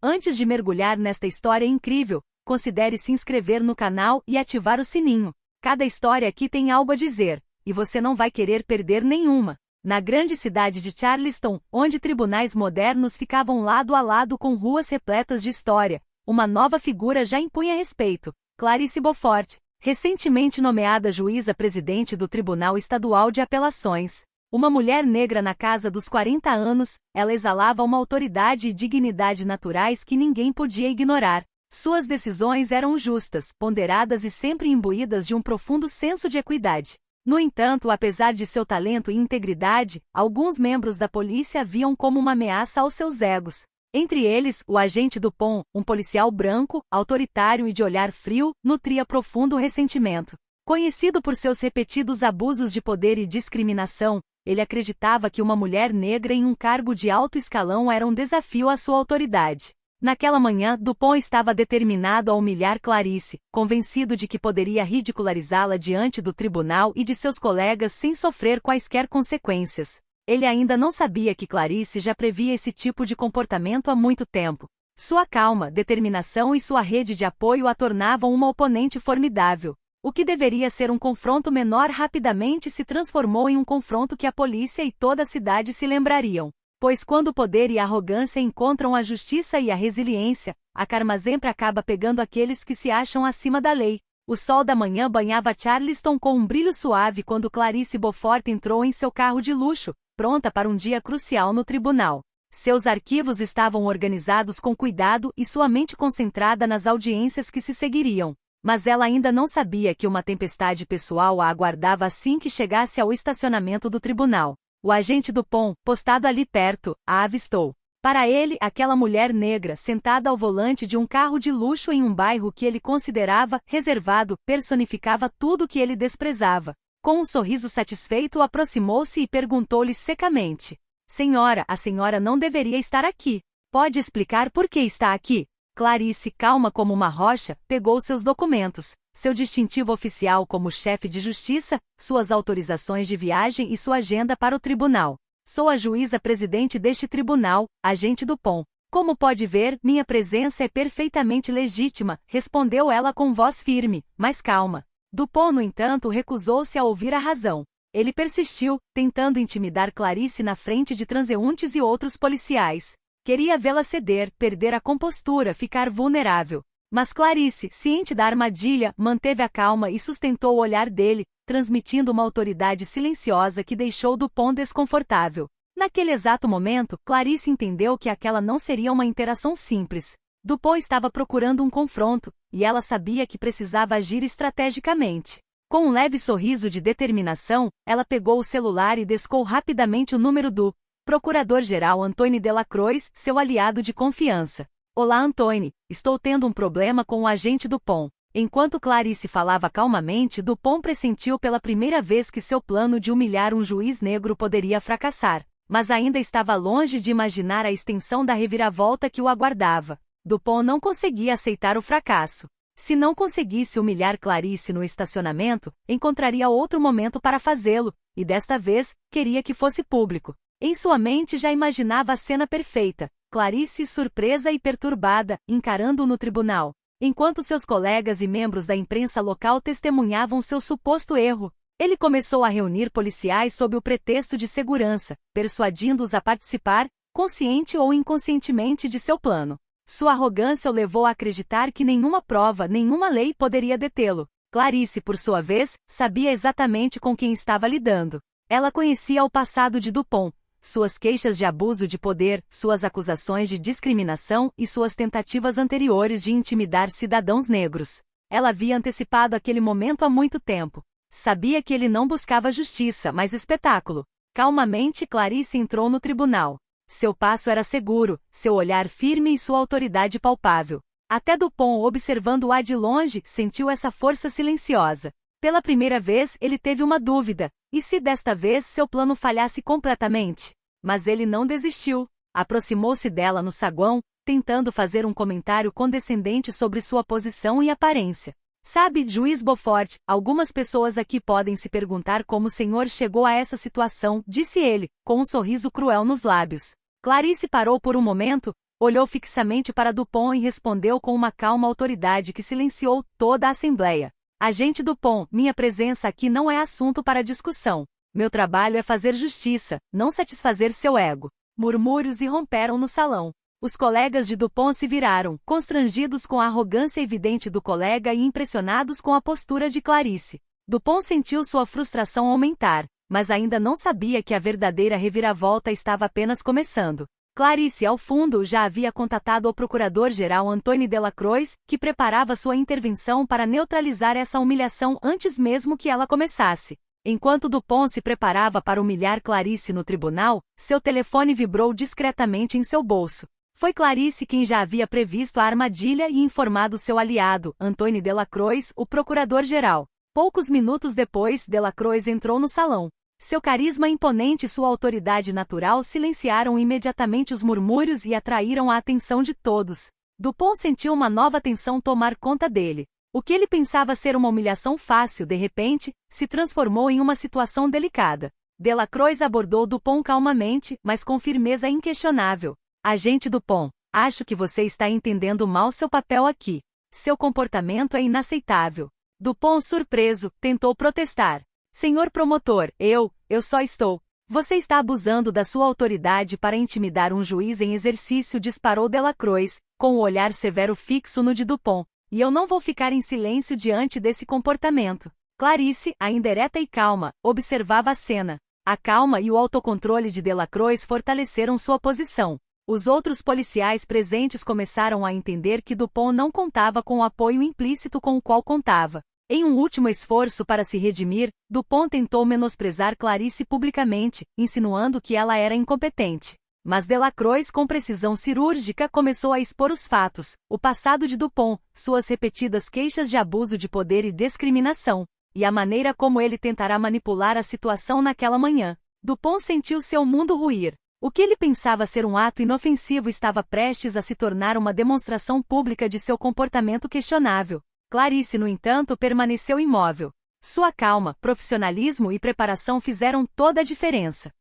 Antes de mergulhar nesta história incrível, considere se inscrever no canal e ativar o sininho. Cada história aqui tem algo a dizer, e você não vai querer perder nenhuma. Na grande cidade de Charleston, onde tribunais modernos ficavam lado a lado com ruas repletas de história, uma nova figura já impunha respeito: Clarice Beaufort, recentemente nomeada juíza-presidente do Tribunal Estadual de Apelações. Uma mulher negra na casa dos 40 anos, ela exalava uma autoridade e dignidade naturais que ninguém podia ignorar. Suas decisões eram justas, ponderadas e sempre imbuídas de um profundo senso de equidade. No entanto, apesar de seu talento e integridade, alguns membros da polícia a viam como uma ameaça aos seus egos. Entre eles, o agente Dupont, um policial branco, autoritário e de olhar frio, nutria profundo ressentimento. Conhecido por seus repetidos abusos de poder e discriminação, ele acreditava que uma mulher negra em um cargo de alto escalão era um desafio à sua autoridade. Naquela manhã, Dupont estava determinado a humilhar Clarice, convencido de que poderia ridicularizá-la diante do tribunal e de seus colegas sem sofrer quaisquer consequências. Ele ainda não sabia que Clarice já previa esse tipo de comportamento há muito tempo. Sua calma, determinação e sua rede de apoio a tornavam uma oponente formidável. O que deveria ser um confronto menor rapidamente se transformou em um confronto que a polícia e toda a cidade se lembrariam. Pois quando o poder e a arrogância encontram a justiça e a resiliência, a karma sempre acaba pegando aqueles que se acham acima da lei. O sol da manhã banhava Charleston com um brilho suave quando Clarice Beaufort entrou em seu carro de luxo, pronta para um dia crucial no tribunal. Seus arquivos estavam organizados com cuidado e sua mente concentrada nas audiências que se seguiriam. Mas ela ainda não sabia que uma tempestade pessoal a aguardava assim que chegasse ao estacionamento do tribunal. O agente Dupont, postado ali perto, a avistou. Para ele, aquela mulher negra, sentada ao volante de um carro de luxo em um bairro que ele considerava reservado, personificava tudo o que ele desprezava. Com um sorriso satisfeito, aproximou-se e perguntou-lhe secamente: "Senhora, a senhora não deveria estar aqui. Pode explicar por que está aqui?" Clarice, calma como uma rocha, pegou seus documentos, seu distintivo oficial como chefe de justiça, suas autorizações de viagem e sua agenda para o tribunal. "Sou a juíza-presidente deste tribunal, agente Dupont. Como pode ver, minha presença é perfeitamente legítima", respondeu ela com voz firme, mas calma. Dupont, no entanto, recusou-se a ouvir a razão. Ele persistiu, tentando intimidar Clarice na frente de transeuntes e outros policiais. Queria vê-la ceder, perder a compostura, ficar vulnerável. Mas Clarice, ciente da armadilha, manteve a calma e sustentou o olhar dele, transmitindo uma autoridade silenciosa que deixou Dupont desconfortável. Naquele exato momento, Clarice entendeu que aquela não seria uma interação simples. Dupont estava procurando um confronto, e ela sabia que precisava agir estrategicamente. Com um leve sorriso de determinação, ela pegou o celular e descou rapidamente o número do Procurador-Geral Antoine Delacroix, seu aliado de confiança. "Olá, Antoine, estou tendo um problema com o agente Dupont." Enquanto Clarice falava calmamente, Dupont pressentiu pela primeira vez que seu plano de humilhar um juiz negro poderia fracassar, mas ainda estava longe de imaginar a extensão da reviravolta que o aguardava. Dupont não conseguia aceitar o fracasso. Se não conseguisse humilhar Clarice no estacionamento, encontraria outro momento para fazê-lo, e desta vez, queria que fosse público. Em sua mente já imaginava a cena perfeita: Clarice surpresa e perturbada, encarando-o no tribunal, enquanto seus colegas e membros da imprensa local testemunhavam seu suposto erro. Ele começou a reunir policiais sob o pretexto de segurança, persuadindo-os a participar, consciente ou inconscientemente, de seu plano. Sua arrogância o levou a acreditar que nenhuma prova, nenhuma lei poderia detê-lo. Clarice, por sua vez, sabia exatamente com quem estava lidando. Ela conhecia o passado de Dupont, suas queixas de abuso de poder, suas acusações de discriminação e suas tentativas anteriores de intimidar cidadãos negros. Ela havia antecipado aquele momento há muito tempo. Sabia que ele não buscava justiça, mas espetáculo. Calmamente, Clarice entrou no tribunal. Seu passo era seguro, seu olhar firme e sua autoridade palpável. Até Dupont, observando-a de longe, sentiu essa força silenciosa. Pela primeira vez, ele teve uma dúvida: e se desta vez seu plano falhasse completamente? Mas ele não desistiu. Aproximou-se dela no saguão, tentando fazer um comentário condescendente sobre sua posição e aparência. "Sabe, juiz Beaufort, algumas pessoas aqui podem se perguntar como o senhor chegou a essa situação", disse ele, com um sorriso cruel nos lábios. Clarice parou por um momento, olhou fixamente para Dupont e respondeu com uma calma autoridade que silenciou toda a assembleia. Agente Dupont, minha presença aqui não é assunto para discussão. Meu trabalho é fazer justiça, não satisfazer seu ego. Murmúrios irromperam no salão. Os colegas de Dupont se viraram, constrangidos com a arrogância evidente do colega e impressionados com a postura de Clarice. Dupont sentiu sua frustração aumentar, mas ainda não sabia que a verdadeira reviravolta estava apenas começando. Clarice, ao fundo, já havia contatado o procurador-geral Antônio Delacroix, que preparava sua intervenção para neutralizar essa humilhação antes mesmo que ela começasse. Enquanto Dupont se preparava para humilhar Clarice no tribunal, seu telefone vibrou discretamente em seu bolso. Foi Clarice quem já havia previsto a armadilha e informado seu aliado, Antônio Delacroix, o procurador-geral. Poucos minutos depois, Delacroix entrou no salão. Seu carisma imponente e sua autoridade natural silenciaram imediatamente os murmúrios e atraíram a atenção de todos. Dupont sentiu uma nova tensão tomar conta dele. O que ele pensava ser uma humilhação fácil, de repente, se transformou em uma situação delicada. Delacroix abordou Dupont calmamente, mas com firmeza inquestionável. Agente Dupont, acho que você está entendendo mal seu papel aqui. Seu comportamento é inaceitável. Dupont, surpreso, tentou protestar. Senhor promotor, eu só estou. Você está abusando da sua autoridade para intimidar um juiz em exercício, disparou Delacroix, com o olhar severo fixo no de Dupont. E eu não vou ficar em silêncio diante desse comportamento. Clarice, ainda ereta e calma, observava a cena. A calma e o autocontrole de Delacroix fortaleceram sua posição. Os outros policiais presentes começaram a entender que Dupont não contava com o apoio implícito com o qual contava. Em um último esforço para se redimir, Dupont tentou menosprezar Clarice publicamente, insinuando que ela era incompetente. Mas Delacroix, com precisão cirúrgica, começou a expor os fatos, o passado de Dupont, suas repetidas queixas de abuso de poder e discriminação, e a maneira como ele tentará manipular a situação naquela manhã. Dupont sentiu seu mundo ruir. O que ele pensava ser um ato inofensivo estava prestes a se tornar uma demonstração pública de seu comportamento questionável. Clarice, no entanto, permaneceu imóvel. Sua calma, profissionalismo e preparação fizeram toda a diferença.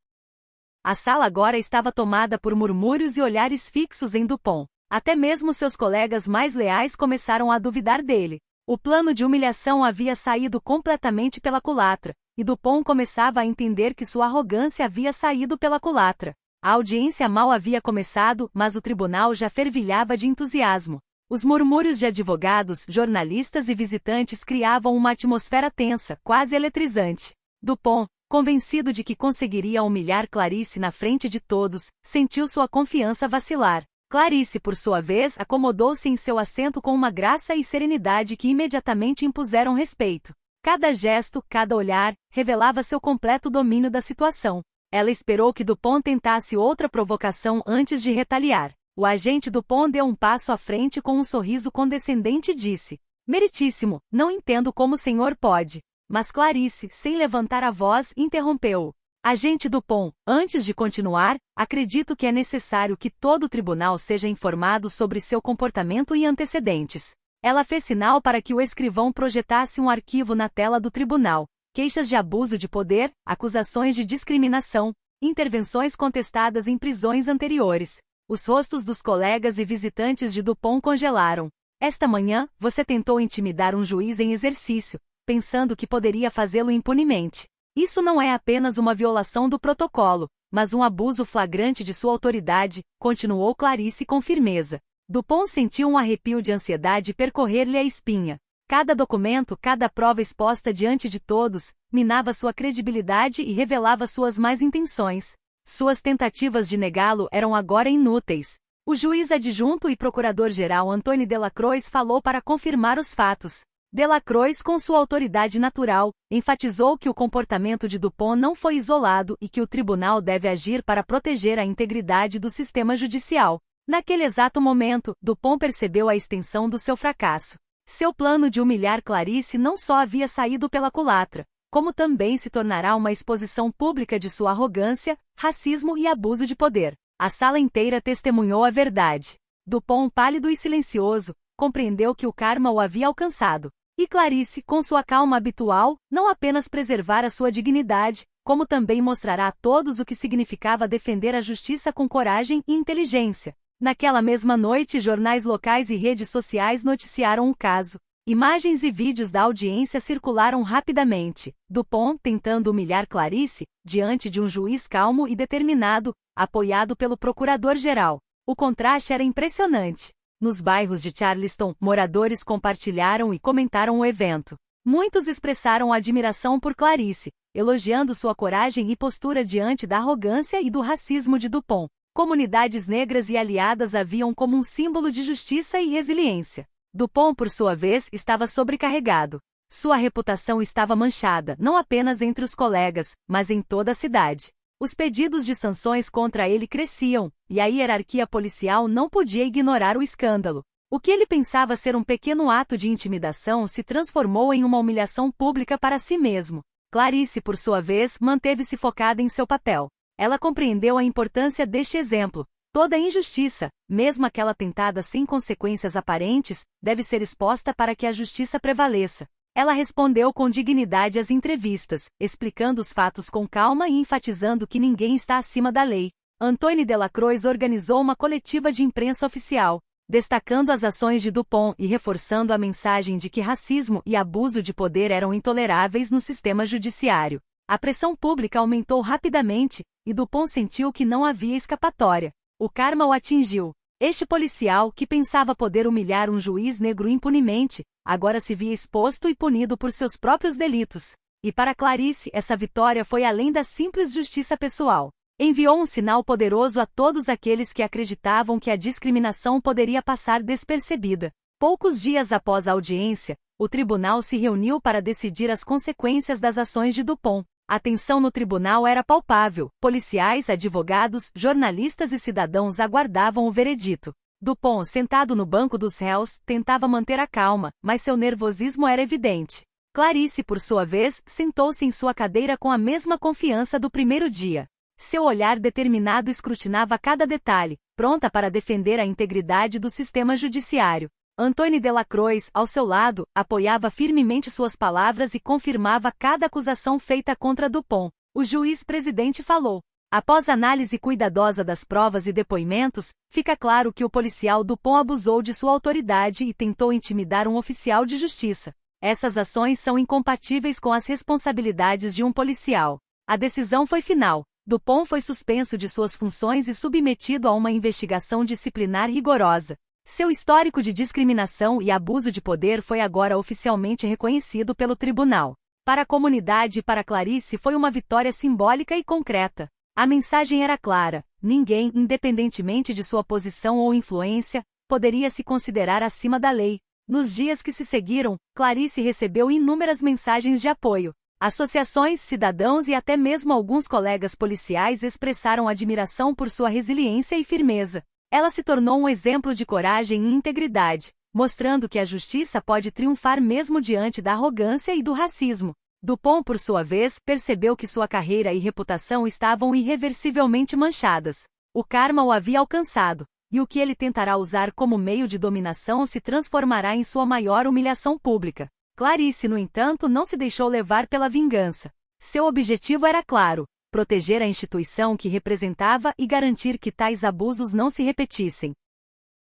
A sala agora estava tomada por murmúrios e olhares fixos em Dupont. Até mesmo seus colegas mais leais começaram a duvidar dele. O plano de humilhação havia saído completamente pela culatra, e Dupont começava a entender que sua arrogância havia saído pela culatra. A audiência mal havia começado, mas o tribunal já fervilhava de entusiasmo. Os murmúrios de advogados, jornalistas e visitantes criavam uma atmosfera tensa, quase eletrizante. Dupont, convencido de que conseguiria humilhar Clarice na frente de todos, sentiu sua confiança vacilar. Clarice, por sua vez, acomodou-se em seu assento com uma graça e serenidade que imediatamente impuseram respeito. Cada gesto, cada olhar, revelava seu completo domínio da situação. Ela esperou que Dupont tentasse outra provocação antes de retaliar. O agente Dupont deu um passo à frente com um sorriso condescendente e disse: Meritíssimo, não entendo como o senhor pode. Mas Clarice, sem levantar a voz, interrompeu-o. Agente Dupont, antes de continuar, acredito que é necessário que todo o tribunal seja informado sobre seu comportamento e antecedentes. Ela fez sinal para que o escrivão projetasse um arquivo na tela do tribunal. Queixas de abuso de poder, acusações de discriminação, intervenções contestadas em prisões anteriores. Os rostos dos colegas e visitantes de Dupont congelaram. Esta manhã, você tentou intimidar um juiz em exercício, pensando que poderia fazê-lo impunemente. Isso não é apenas uma violação do protocolo, mas um abuso flagrante de sua autoridade, continuou Clarice com firmeza. Dupont sentiu um arrepio de ansiedade percorrer-lhe a espinha. Cada documento, cada prova exposta diante de todos, minava sua credibilidade e revelava suas más intenções. Suas tentativas de negá-lo eram agora inúteis. O juiz adjunto e procurador-geral Antônio Delacroix falou para confirmar os fatos. Delacroix, com sua autoridade natural, enfatizou que o comportamento de Dupont não foi isolado e que o tribunal deve agir para proteger a integridade do sistema judicial. Naquele exato momento, Dupont percebeu a extensão do seu fracasso. Seu plano de humilhar Clarice não só havia saído pela culatra, como também se tornará uma exposição pública de sua arrogância, racismo e abuso de poder. A sala inteira testemunhou a verdade. Dupont, pálido e silencioso, compreendeu que o karma o havia alcançado. E Clarice, com sua calma habitual, não apenas preservara sua dignidade, como também mostrará a todos o que significava defender a justiça com coragem e inteligência. Naquela mesma noite, jornais locais e redes sociais noticiaram o caso. Imagens e vídeos da audiência circularam rapidamente. Dupont tentando humilhar Clarice, diante de um juiz calmo e determinado, apoiado pelo procurador-geral. O contraste era impressionante. Nos bairros de Charleston, moradores compartilharam e comentaram o evento. Muitos expressaram admiração por Clarice, elogiando sua coragem e postura diante da arrogância e do racismo de Dupont. Comunidades negras e aliadas a viam como um símbolo de justiça e resiliência. Dupont, por sua vez, estava sobrecarregado. Sua reputação estava manchada, não apenas entre os colegas, mas em toda a cidade. Os pedidos de sanções contra ele cresciam, e a hierarquia policial não podia ignorar o escândalo. O que ele pensava ser um pequeno ato de intimidação se transformou em uma humilhação pública para si mesmo. Clarice, por sua vez, manteve-se focada em seu papel. Ela compreendeu a importância deste exemplo. Toda injustiça, mesmo aquela tentada sem consequências aparentes, deve ser exposta para que a justiça prevaleça. Ela respondeu com dignidade às entrevistas, explicando os fatos com calma e enfatizando que ninguém está acima da lei. Antoine Delacroix organizou uma coletiva de imprensa oficial, destacando as ações de Dupont e reforçando a mensagem de que racismo e abuso de poder eram intoleráveis no sistema judiciário. A pressão pública aumentou rapidamente, e Dupont sentiu que não havia escapatória. O karma o atingiu. Este policial, que pensava poder humilhar um juiz negro impunemente, agora se via exposto e punido por seus próprios delitos. E para Clarice, essa vitória foi além da simples justiça pessoal. Enviou um sinal poderoso a todos aqueles que acreditavam que a discriminação poderia passar despercebida. Poucos dias após a audiência, o tribunal se reuniu para decidir as consequências das ações de Dupont. A tensão no tribunal era palpável. Policiais, advogados, jornalistas e cidadãos aguardavam o veredito. Dupont, sentado no banco dos réus, tentava manter a calma, mas seu nervosismo era evidente. Clarice, por sua vez, sentou-se em sua cadeira com a mesma confiança do primeiro dia. Seu olhar determinado escrutinava cada detalhe, pronta para defender a integridade do sistema judiciário. Antoine Delacroix, ao seu lado, apoiava firmemente suas palavras e confirmava cada acusação feita contra Dupont. O juiz-presidente falou. Após análise cuidadosa das provas e depoimentos, fica claro que o policial Dupont abusou de sua autoridade e tentou intimidar um oficial de justiça. Essas ações são incompatíveis com as responsabilidades de um policial. A decisão foi final. Dupont foi suspenso de suas funções e submetido a uma investigação disciplinar rigorosa. Seu histórico de discriminação e abuso de poder foi agora oficialmente reconhecido pelo tribunal. Para a comunidade e para Clarice foi uma vitória simbólica e concreta. A mensagem era clara: ninguém, independentemente de sua posição ou influência, poderia se considerar acima da lei. Nos dias que se seguiram, Clarice recebeu inúmeras mensagens de apoio. Associações, cidadãos e até mesmo alguns colegas policiais expressaram admiração por sua resiliência e firmeza. Ela se tornou um exemplo de coragem e integridade, mostrando que a justiça pode triunfar mesmo diante da arrogância e do racismo. Dupont, por sua vez, percebeu que sua carreira e reputação estavam irreversivelmente manchadas. O karma o havia alcançado, e o que ele tentará usar como meio de dominação se transformará em sua maior humilhação pública. Clarice, no entanto, não se deixou levar pela vingança. Seu objetivo era claro: proteger a instituição que representava e garantir que tais abusos não se repetissem.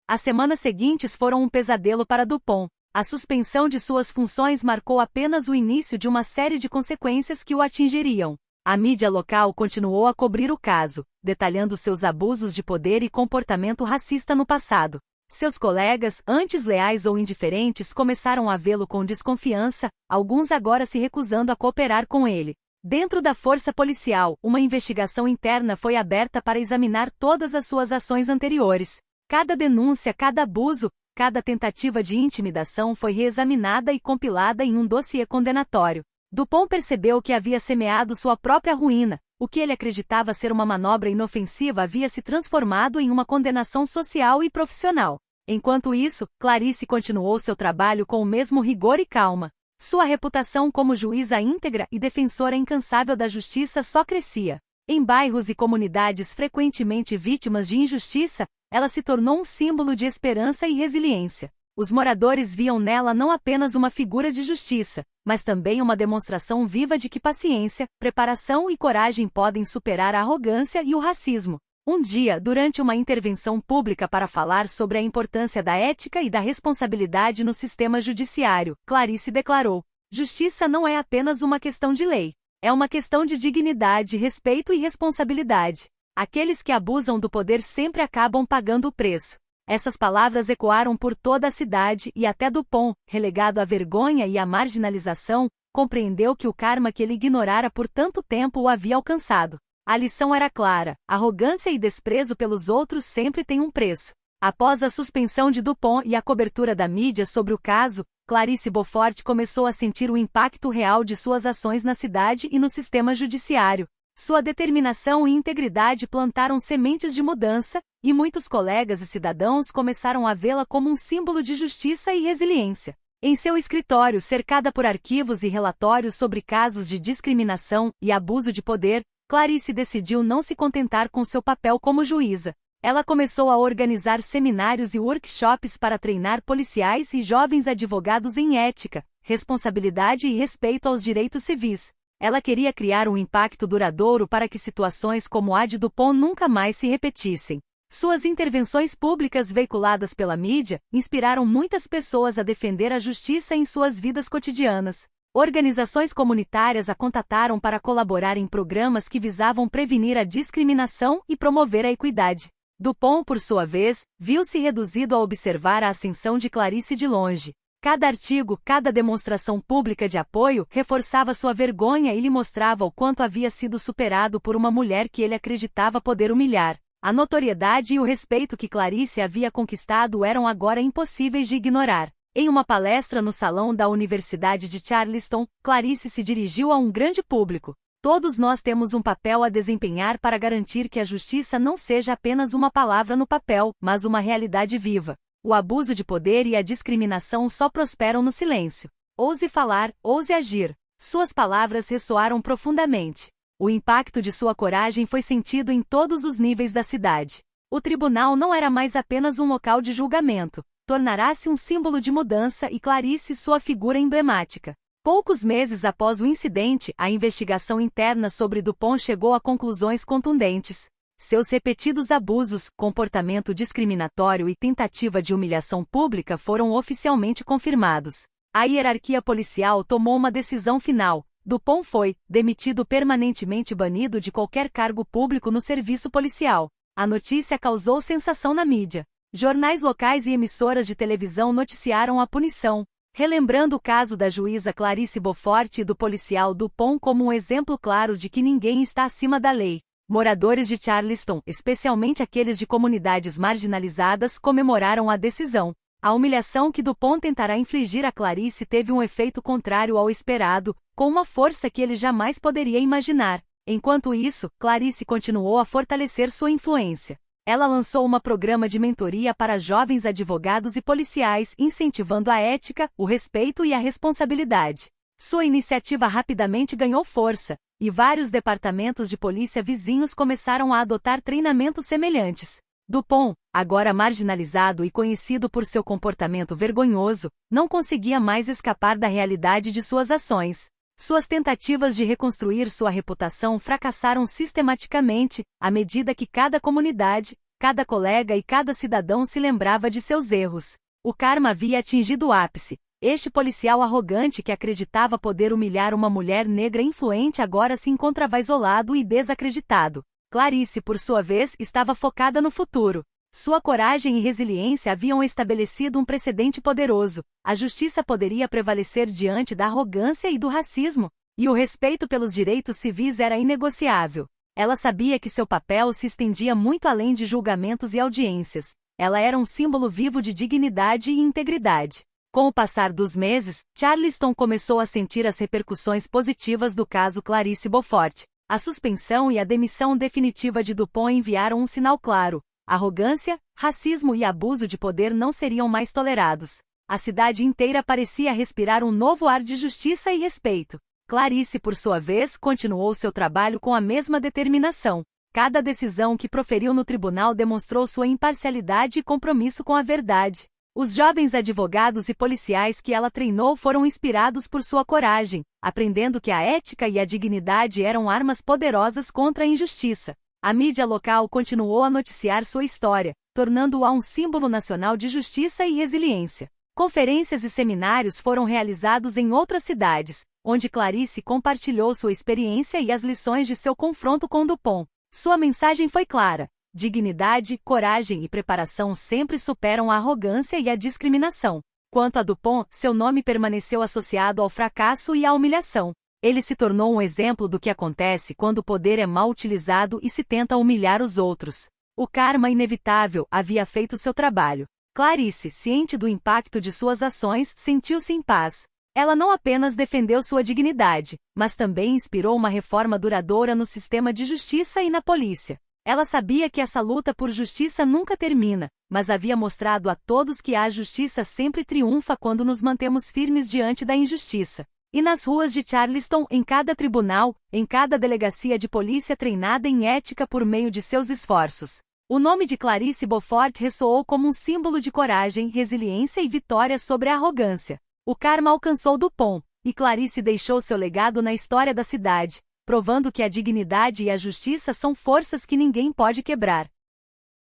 As semanas seguintes foram um pesadelo para Dupont. A suspensão de suas funções marcou apenas o início de uma série de consequências que o atingiriam. A mídia local continuou a cobrir o caso, detalhando seus abusos de poder e comportamento racista no passado. Seus colegas, antes leais ou indiferentes, começaram a vê-lo com desconfiança, alguns agora se recusando a cooperar com ele. Dentro da força policial, uma investigação interna foi aberta para examinar todas as suas ações anteriores. Cada denúncia, cada abuso, cada tentativa de intimidação foi reexaminada e compilada em um dossiê condenatório. Dupont percebeu que havia semeado sua própria ruína. O que ele acreditava ser uma manobra inofensiva havia se transformado em uma condenação social e profissional. Enquanto isso, Clarice continuou seu trabalho com o mesmo rigor e calma. Sua reputação como juíza íntegra e defensora incansável da justiça só crescia. Em bairros e comunidades frequentemente vítimas de injustiça, ela se tornou um símbolo de esperança e resiliência. Os moradores viam nela não apenas uma figura de justiça, mas também uma demonstração viva de que paciência, preparação e coragem podem superar a arrogância e o racismo. Um dia, durante uma intervenção pública para falar sobre a importância da ética e da responsabilidade no sistema judiciário, Clarice declarou: "Justiça não é apenas uma questão de lei. É uma questão de dignidade, respeito e responsabilidade. Aqueles que abusam do poder sempre acabam pagando o preço." Essas palavras ecoaram por toda a cidade e até Dupont, relegado à vergonha e à marginalização, compreendeu que o karma que ele ignorara por tanto tempo o havia alcançado. A lição era clara: arrogância e desprezo pelos outros sempre têm um preço. Após a suspensão de Dupont e a cobertura da mídia sobre o caso, Clarice Beaufort começou a sentir o impacto real de suas ações na cidade e no sistema judiciário. Sua determinação e integridade plantaram sementes de mudança, e muitos colegas e cidadãos começaram a vê-la como um símbolo de justiça e resiliência. Em seu escritório, cercada por arquivos e relatórios sobre casos de discriminação e abuso de poder, Clarice decidiu não se contentar com seu papel como juíza. Ela começou a organizar seminários e workshops para treinar policiais e jovens advogados em ética, responsabilidade e respeito aos direitos civis. Ela queria criar um impacto duradouro para que situações como a de Dupont nunca mais se repetissem. Suas intervenções públicas veiculadas pela mídia inspiraram muitas pessoas a defender a justiça em suas vidas cotidianas. Organizações comunitárias a contataram para colaborar em programas que visavam prevenir a discriminação e promover a equidade. Dupont, por sua vez, viu-se reduzido a observar a ascensão de Clarice de longe. Cada artigo, cada demonstração pública de apoio reforçava sua vergonha e lhe mostrava o quanto havia sido superado por uma mulher que ele acreditava poder humilhar. A notoriedade e o respeito que Clarice havia conquistado eram agora impossíveis de ignorar. Em uma palestra no salão da Universidade de Charleston, Clarice se dirigiu a um grande público. Todos nós temos um papel a desempenhar para garantir que a justiça não seja apenas uma palavra no papel, mas uma realidade viva. O abuso de poder e a discriminação só prosperam no silêncio. Ouse falar, ouse agir. Suas palavras ressoaram profundamente. O impacto de sua coragem foi sentido em todos os níveis da cidade. O tribunal não era mais apenas um local de julgamento, tornará-se um símbolo de mudança e Clarice sua figura emblemática. Poucos meses após o incidente, a investigação interna sobre Dupont chegou a conclusões contundentes. Seus repetidos abusos, comportamento discriminatório e tentativa de humilhação pública foram oficialmente confirmados. A hierarquia policial tomou uma decisão final. Dupont foi demitido, permanentemente banido de qualquer cargo público no serviço policial. A notícia causou sensação na mídia. Jornais locais e emissoras de televisão noticiaram a punição, relembrando o caso da juíza Clarice Beaufort e do policial Dupont como um exemplo claro de que ninguém está acima da lei. Moradores de Charleston, especialmente aqueles de comunidades marginalizadas, comemoraram a decisão. A humilhação que Dupont tentará infligir a Clarice teve um efeito contrário ao esperado, com uma força que ele jamais poderia imaginar. Enquanto isso, Clarice continuou a fortalecer sua influência. Ela lançou um programa de mentoria para jovens advogados e policiais, incentivando a ética, o respeito e a responsabilidade. Sua iniciativa rapidamente ganhou força, e vários departamentos de polícia vizinhos começaram a adotar treinamentos semelhantes. Dupont, agora marginalizado e conhecido por seu comportamento vergonhoso, não conseguia mais escapar da realidade de suas ações. Suas tentativas de reconstruir sua reputação fracassaram sistematicamente, à medida que cada comunidade, cada colega e cada cidadão se lembrava de seus erros. O karma havia atingido o ápice. Este policial arrogante que acreditava poder humilhar uma mulher negra influente agora se encontrava isolado e desacreditado. Clarice, por sua vez, estava focada no futuro. Sua coragem e resiliência haviam estabelecido um precedente poderoso. A justiça poderia prevalecer diante da arrogância e do racismo, e o respeito pelos direitos civis era inegociável. Ela sabia que seu papel se estendia muito além de julgamentos e audiências. Ela era um símbolo vivo de dignidade e integridade. Com o passar dos meses, Charleston começou a sentir as repercussões positivas do caso Clarice Beaufort. A suspensão e a demissão definitiva de Dupont enviaram um sinal claro. Arrogância, racismo e abuso de poder não seriam mais tolerados. A cidade inteira parecia respirar um novo ar de justiça e respeito. Clarice, por sua vez, continuou seu trabalho com a mesma determinação. Cada decisão que proferiu no tribunal demonstrou sua imparcialidade e compromisso com a verdade. Os jovens advogados e policiais que ela treinou foram inspirados por sua coragem, aprendendo que a ética e a dignidade eram armas poderosas contra a injustiça. A mídia local continuou a noticiar sua história, tornando-a um símbolo nacional de justiça e resiliência. Conferências e seminários foram realizados em outras cidades, onde Clarice compartilhou sua experiência e as lições de seu confronto com Dupont. Sua mensagem foi clara: dignidade, coragem e preparação sempre superam a arrogância e a discriminação. Quanto a Dupont, seu nome permaneceu associado ao fracasso e à humilhação. Ele se tornou um exemplo do que acontece quando o poder é mal utilizado e se tenta humilhar os outros. O karma inevitável havia feito seu trabalho. Clarice, ciente do impacto de suas ações, sentiu-se em paz. Ela não apenas defendeu sua dignidade, mas também inspirou uma reforma duradoura no sistema de justiça e na polícia. Ela sabia que essa luta por justiça nunca termina, mas havia mostrado a todos que a justiça sempre triunfa quando nos mantemos firmes diante da injustiça. E nas ruas de Charleston, em cada tribunal, em cada delegacia de polícia treinada em ética por meio de seus esforços, o nome de Clarice Beaufort ressoou como um símbolo de coragem, resiliência e vitória sobre a arrogância. O karma alcançou Dupont, e Clarice deixou seu legado na história da cidade, provando que a dignidade e a justiça são forças que ninguém pode quebrar.